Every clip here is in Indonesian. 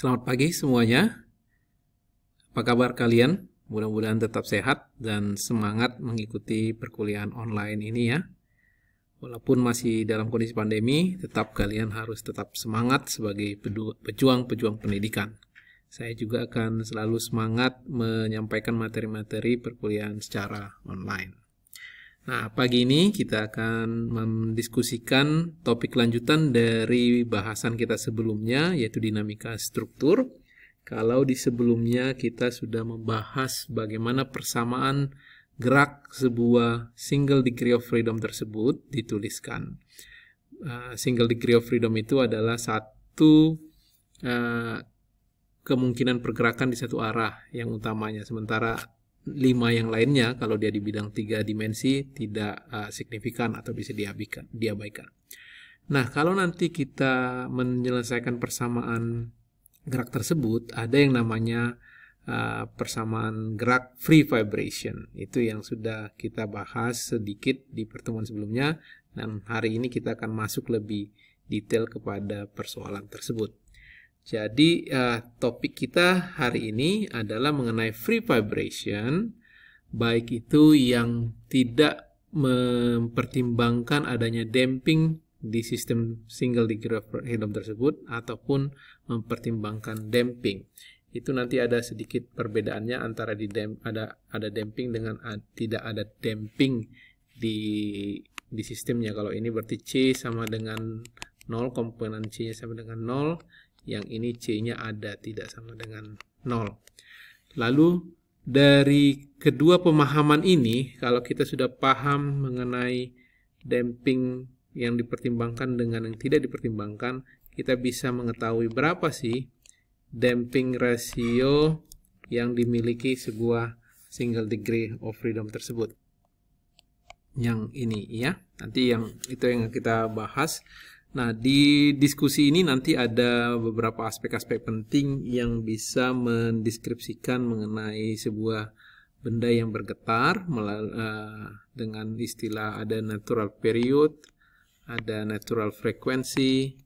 Selamat pagi semuanya. Apa kabar kalian? Mudah-mudahan tetap sehat dan semangat mengikuti perkuliahan online ini ya. Walaupun masih dalam kondisi pandemi, tetap kalian harus tetap semangat sebagai pejuang-pejuang pendidikan. Saya juga akan selalu semangat menyampaikan materi-materi perkuliahan secara online. Nah, pagi ini kita akan mendiskusikan topik lanjutan dari bahasan kita sebelumnya, yaitu dinamika struktur. Kalau di sebelumnya kita sudah membahas bagaimana persamaan gerak sebuah single degree of freedom tersebut dituliskan. Single degree of freedom itu adalah satu kemungkinan pergerakan di satu arah yang utamanya, sementara 5 yang lainnya kalau dia di bidang 3 dimensi tidak signifikan atau bisa diabaikan. Nah, kalau nanti kita menyelesaikan persamaan gerak tersebut, ada yang namanya persamaan gerak free vibration. Itu yang sudah kita bahas sedikit di pertemuan sebelumnya, dan hari ini kita akan masuk lebih detail kepada persoalan tersebut. Jadi topik kita hari ini adalah mengenai free vibration, baik itu yang tidak mempertimbangkan adanya damping di sistem single degree of freedom tersebut ataupun mempertimbangkan damping. Itu nanti ada sedikit perbedaannya antara ada damping dengan tidak ada damping di sistemnya. Kalau ini berarti C sama dengan 0, komponen C-nya sama dengan 0. Yang ini C-nya ada, tidak sama dengan 0. Lalu dari kedua pemahaman ini, kalau kita sudah paham mengenai damping yang dipertimbangkan dengan yang tidak dipertimbangkan, kita bisa mengetahui berapa sih damping ratio yang dimiliki sebuah single degree of freedom tersebut. Yang ini ya, nanti itu yang kita bahas. Nah, di diskusi ini nanti ada beberapa aspek-aspek penting yang bisa mendeskripsikan mengenai sebuah benda yang bergetar dengan istilah ada natural period, ada natural frequency,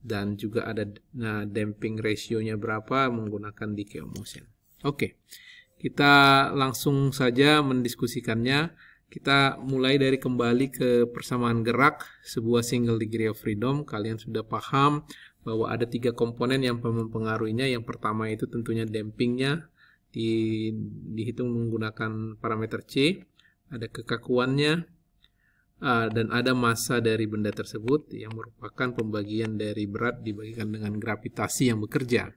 dan juga ada damping ratio-nya berapa menggunakan decay motion. Oke, kita langsung saja mendiskusikannya. Kita mulai dari kembali ke persamaan gerak sebuah single degree of freedom. Kalian sudah paham bahwa ada 3 komponen yang mempengaruhinya. Yang pertama itu tentunya dampingnya dihitung menggunakan parameter C. Ada kekakuannya dan ada massa dari benda tersebut yang merupakan pembagian dari berat dibagikan dengan gravitasi yang bekerja.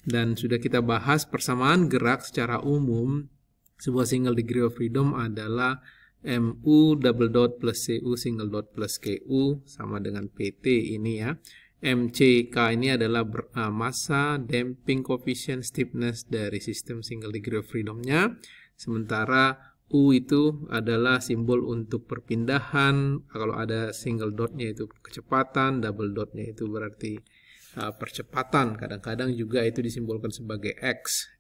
Dan sudah kita bahas persamaan gerak secara umum sebuah single degree of freedom adalah MU double dot plus CU single dot plus KU sama dengan PT ini ya. MCK ini adalah massa damping coefficient stiffness dari sistem single degree of freedom-nya. Sementara U itu adalah simbol untuk perpindahan. Kalau ada single dot-nya itu kecepatan, double dot-nya itu berarti percepatan. Kadang-kadang juga itu disimbolkan sebagai X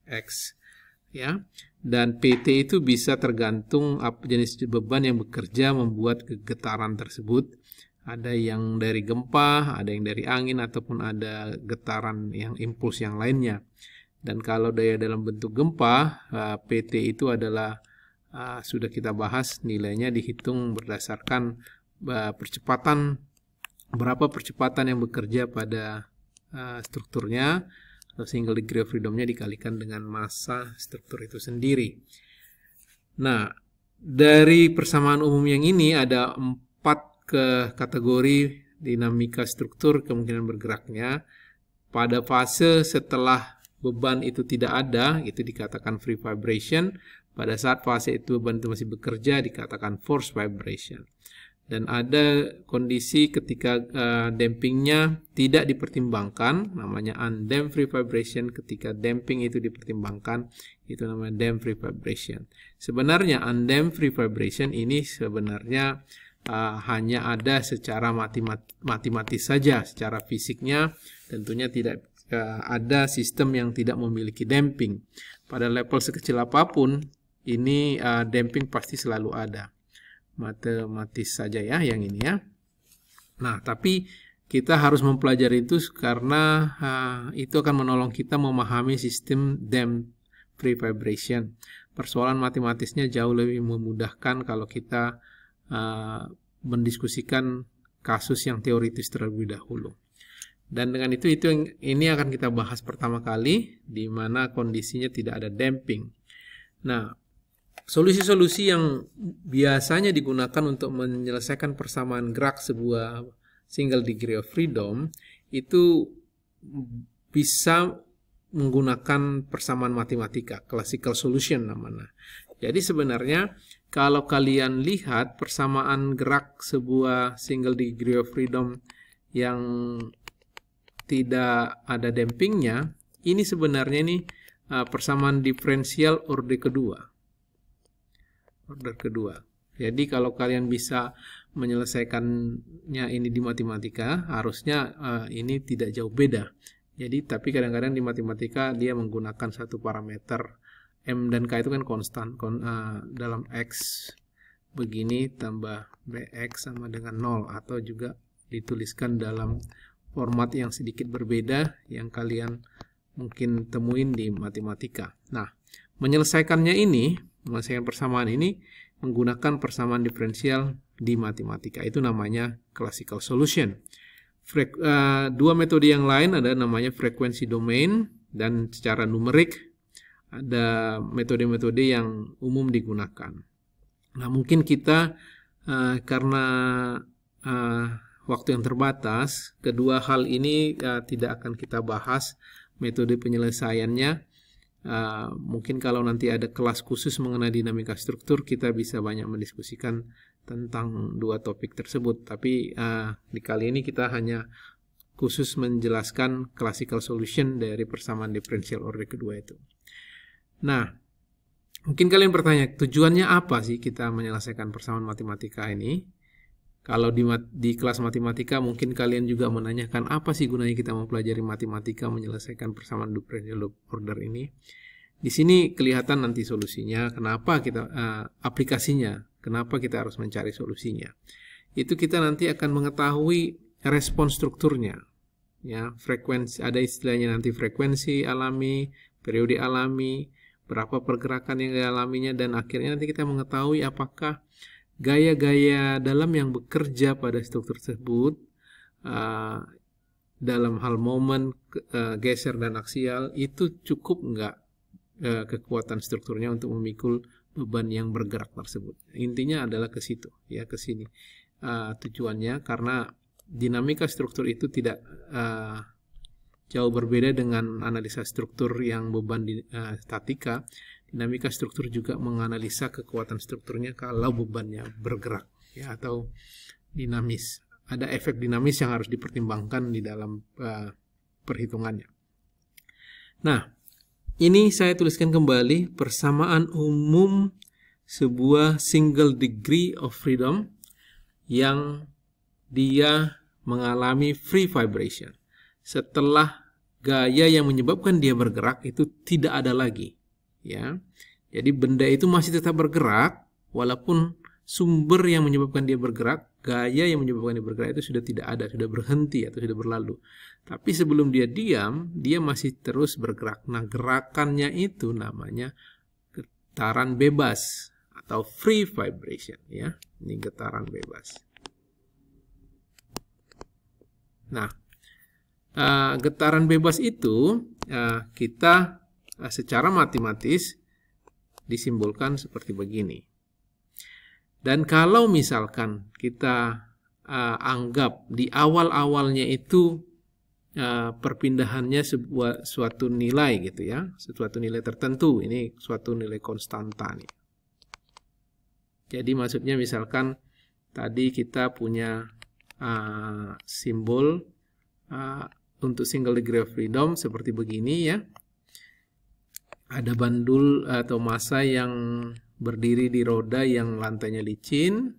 ya. Dan PT itu bisa tergantung jenis beban yang bekerja membuat kegetaran tersebut. Ada yang dari gempa, ada yang dari angin, ataupun ada getaran yang impuls yang lainnya. Dan kalau daya dalam bentuk gempa, PT itu adalah sudah kita bahas, nilainya dihitung berdasarkan percepatan, berapa percepatan yang bekerja pada strukturnya. Single degree of freedom-nya dikalikan dengan massa struktur itu sendiri. Nah, dari persamaan umum yang ini ada 4 kategori dinamika struktur kemungkinan bergeraknya. Pada fase setelah beban itu tidak ada, itu dikatakan free vibration. Pada saat fase itu beban itu masih bekerja, dikatakan force vibration. Dan ada kondisi ketika dampingnya tidak dipertimbangkan, namanya undamped free vibration. Ketika damping itu dipertimbangkan, itu namanya damped free vibration. Sebenarnya undamped free vibration ini sebenarnya hanya ada secara matematis saja, secara fisiknya tentunya tidak ada sistem yang tidak memiliki damping. Pada level sekecil apapun, ini damping pasti selalu ada. Matematis saja ya yang ini ya. Nah, tapi kita harus mempelajari itu karena itu akan menolong kita memahami sistem damped free vibration. Persoalan matematisnya jauh lebih memudahkan kalau kita mendiskusikan kasus yang teoritis terlebih dahulu. Dan dengan itu ini akan kita bahas pertama kali, di mana kondisinya tidak ada damping. Nah, solusi-solusi yang biasanya digunakan untuk menyelesaikan persamaan gerak sebuah single degree of freedom itu bisa menggunakan persamaan matematika, classical solution namanya. Jadi sebenarnya kalau kalian lihat persamaan gerak sebuah single degree of freedom yang tidak ada dampingnya, ini sebenarnya persamaan diferensial order kedua. Jadi kalau kalian bisa menyelesaikannya ini di matematika, harusnya ini tidak jauh beda. Jadi tapi kadang-kadang di matematika dia menggunakan satu parameter M dan K itu kan konstan dalam X begini tambah BX sama dengan 0, atau juga dituliskan dalam format yang sedikit berbeda yang kalian mungkin temuin di matematika. Nah, menyelesaikan persamaan ini menggunakan persamaan diferensial di matematika. Itu namanya classical solution. Dua metode yang lain ada namanya frequency domain, dan secara numerik ada metode-metode yang umum digunakan. Nah, mungkin kita karena waktu yang terbatas, kedua hal ini tidak akan kita bahas metode penyelesaiannya. Mungkin kalau nanti ada kelas khusus mengenai dinamika struktur, kita bisa banyak mendiskusikan tentang dua topik tersebut. Tapi di kali ini kita hanya khusus menjelaskan classical solution dari persamaan diferensial order kedua itu. Nah, mungkin kalian bertanya, tujuannya apa sih kita menyelesaikan persamaan matematika ini? Kalau di kelas matematika mungkin kalian juga menanyakan apa sih gunanya kita mempelajari matematika menyelesaikan persamaan diferensial order ini. Di sini kelihatan nanti solusinya, kenapa kita aplikasinya, kenapa kita harus mencari solusinya. Itu kita nanti akan mengetahui respon strukturnya. Ya, frekuensi, ada istilahnya nanti frekuensi alami, periode alami, berapa pergerakan yang dialaminya, dan akhirnya nanti kita mengetahui apakah gaya-gaya dalam yang bekerja pada struktur tersebut dalam hal momen, geser dan aksial itu cukup enggak kekuatan strukturnya untuk memikul beban yang bergerak tersebut. Intinya adalah ke situ, ya, ke sini tujuannya, karena dinamika struktur itu tidak jauh berbeda dengan analisa struktur yang beban statika. Dinamika struktur juga menganalisa kekuatan strukturnya kalau bebannya bergerak, ya, atau dinamis. Ada efek dinamis yang harus dipertimbangkan di dalam perhitungannya. Nah, ini saya tuliskan kembali persamaan umum sebuah single degree of freedom yang dia mengalami free vibration. Setelah gaya yang menyebabkan dia bergerak itu tidak ada lagi. Ya, jadi benda itu masih tetap bergerak walaupun sumber yang menyebabkan dia bergerak, gaya yang menyebabkan dia bergerak itu sudah tidak ada, sudah berhenti atau sudah berlalu. Tapi sebelum dia diam, dia masih terus bergerak. Nah, gerakannya itu namanya getaran bebas atau free vibration, ya. Ini getaran bebas. Nah, getaran bebas itu kita secara matematis disimbolkan seperti begini. Dan kalau misalkan kita anggap di awal-awalnya itu perpindahannya suatu nilai gitu ya, suatu nilai tertentu, ini suatu nilai konstanta nih. Jadi maksudnya misalkan tadi kita punya simbol untuk single degree of freedom seperti begini ya. Ada bandul atau massa yang berdiri di roda yang lantainya licin,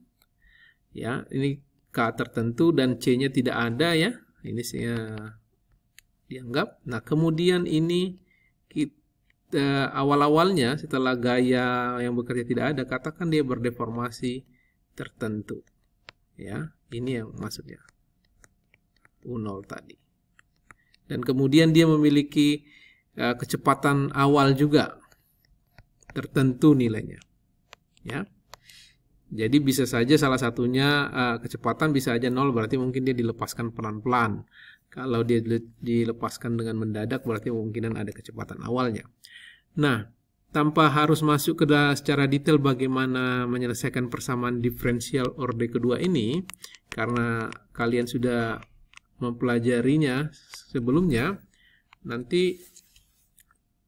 ya. Ini K tertentu dan C-nya tidak ada ya. Ini saya dianggap. Nah, kemudian ini kita awal-awalnya setelah gaya yang bekerja tidak ada, katakan dia berdeformasi tertentu, ya. Ini yang maksudnya. U0 tadi. Dan kemudian dia memiliki kecepatan awal juga tertentu nilainya. Ya. Jadi bisa saja salah satunya kecepatan bisa aja 0, berarti mungkin dia dilepaskan pelan-pelan. Kalau dia dilepaskan dengan mendadak berarti kemungkinan ada kecepatan awalnya. Nah, tanpa harus masuk ke secara detail bagaimana menyelesaikan persamaan diferensial orde kedua ini, karena kalian sudah mempelajarinya sebelumnya, nanti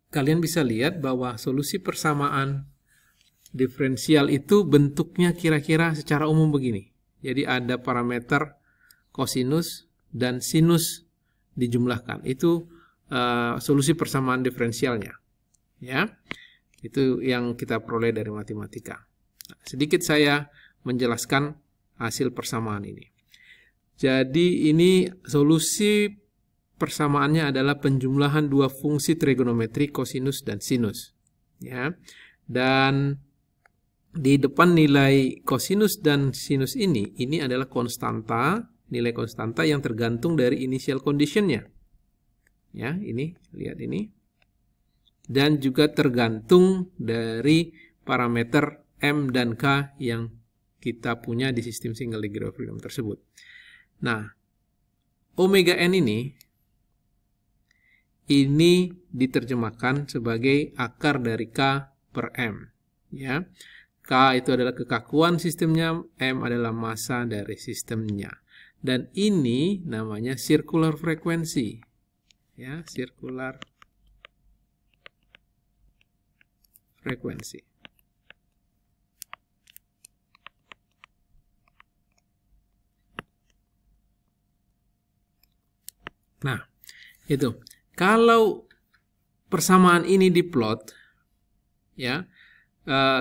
kalian bisa lihat bahwa solusi persamaan diferensial itu bentuknya kira-kira secara umum begini. Jadi ada parameter kosinus dan sinus dijumlahkan. Itu solusi persamaan diferensialnya. Ya. Itu yang kita peroleh dari matematika. Nah, sedikit saya menjelaskan hasil persamaan ini. Jadi ini solusi persamaannya adalah penjumlahan dua fungsi trigonometri kosinus dan sinus. Ya. Dan di depan nilai kosinus dan sinus ini adalah konstanta, nilai konstanta yang tergantung dari initial condition-nya. Ya, ini, lihat ini. Dan juga tergantung dari parameter M dan K yang kita punya di sistem single degree of freedom tersebut. Nah, omega n ini diterjemahkan sebagai akar dari K per M. Ya. K itu adalah kekakuan sistemnya, M adalah massa dari sistemnya. Dan ini namanya circular frequency. Ya, circular frekuensi. Nah, itu. Kalau persamaan ini diplot, ya,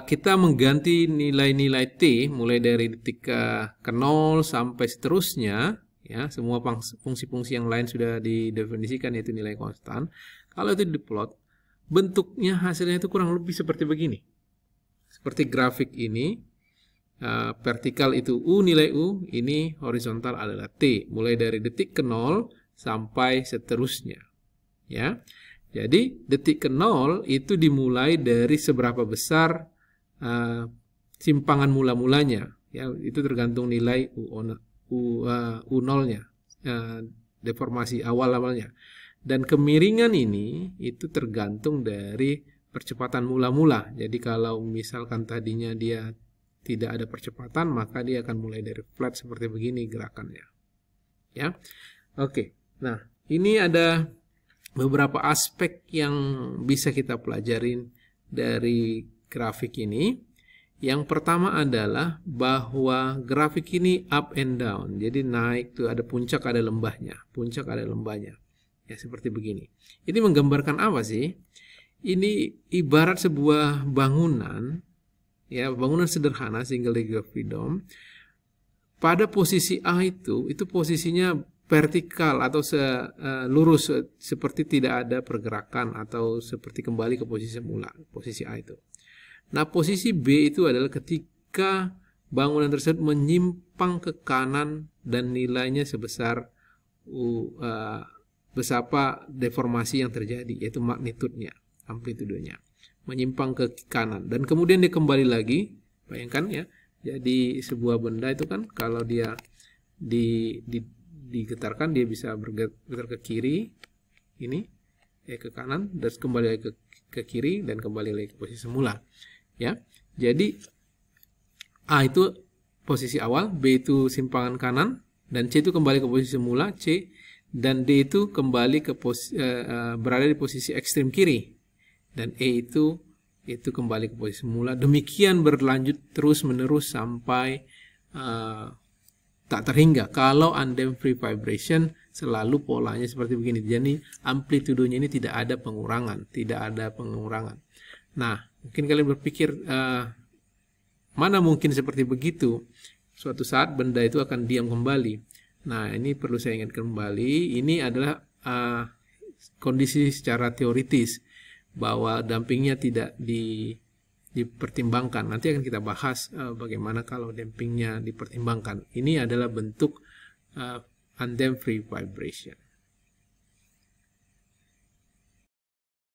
kita mengganti nilai-nilai T mulai dari detik ke 0 sampai seterusnya, ya, semua fungsi-fungsi yang lain sudah didefinisikan yaitu nilai konstan. Kalau itu diplot, bentuknya hasilnya itu kurang lebih seperti begini. Seperti grafik ini, vertikal itu U, nilai U, ini horizontal adalah T, mulai dari detik ke 0 sampai seterusnya. Ya, jadi detik ke 0 itu dimulai dari seberapa besar simpangan mula-mulanya. Ya, itu tergantung nilai U0-nya, deformasi awal-awalnya. Dan kemiringan ini itu tergantung dari percepatan mula-mula. Jadi kalau misalkan tadinya dia tidak ada percepatan, maka dia akan mulai dari flat seperti begini gerakannya. Ya, oke. Nah, ini ada beberapa aspek yang bisa kita pelajarin dari grafik ini. Yang pertama adalah bahwa grafik ini up and down. Jadi naik tuh ada puncak, ada lembahnya. Puncak ada lembahnya. Ya, seperti begini. Ini menggambarkan apa sih? Ini ibarat sebuah bangunan, ya, bangunan sederhana single degree of freedom. Pada posisi A itu posisinya vertikal atau lurus seperti tidak ada pergerakan atau seperti kembali ke posisi semula, posisi A itu. Nah, posisi B itu adalah ketika bangunan tersebut menyimpang ke kanan dan nilainya sebesar berapa deformasi yang terjadi, yaitu magnitudenya, amplitudenya, menyimpang ke kanan dan kemudian dia kembali lagi. Bayangkan ya, jadi sebuah benda itu kan kalau dia digetarkan dia bisa bergetar ke kiri, ini ke kanan dan kembali lagi ke kiri dan kembali lagi ke posisi semula. Ya, jadi A itu posisi awal, B itu simpangan kanan, dan C itu kembali ke posisi semula, C dan D itu kembali ke berada di posisi ekstrem kiri, dan E itu kembali ke posisi semula. Demikian berlanjut terus menerus sampai tak terhingga. Kalau undamped free vibration selalu polanya seperti begini. Jadi amplitudenya ini tidak ada pengurangan, Nah, mungkin kalian berpikir mana mungkin seperti begitu? Suatu saat benda itu akan diam kembali. Nah, ini perlu saya ingatkan kembali. Ini adalah kondisi secara teoritis bahwa dampingnya tidak dipertimbangkan. Nanti akan kita bahas bagaimana kalau dampingnya dipertimbangkan. Ini adalah bentuk undamped free vibration.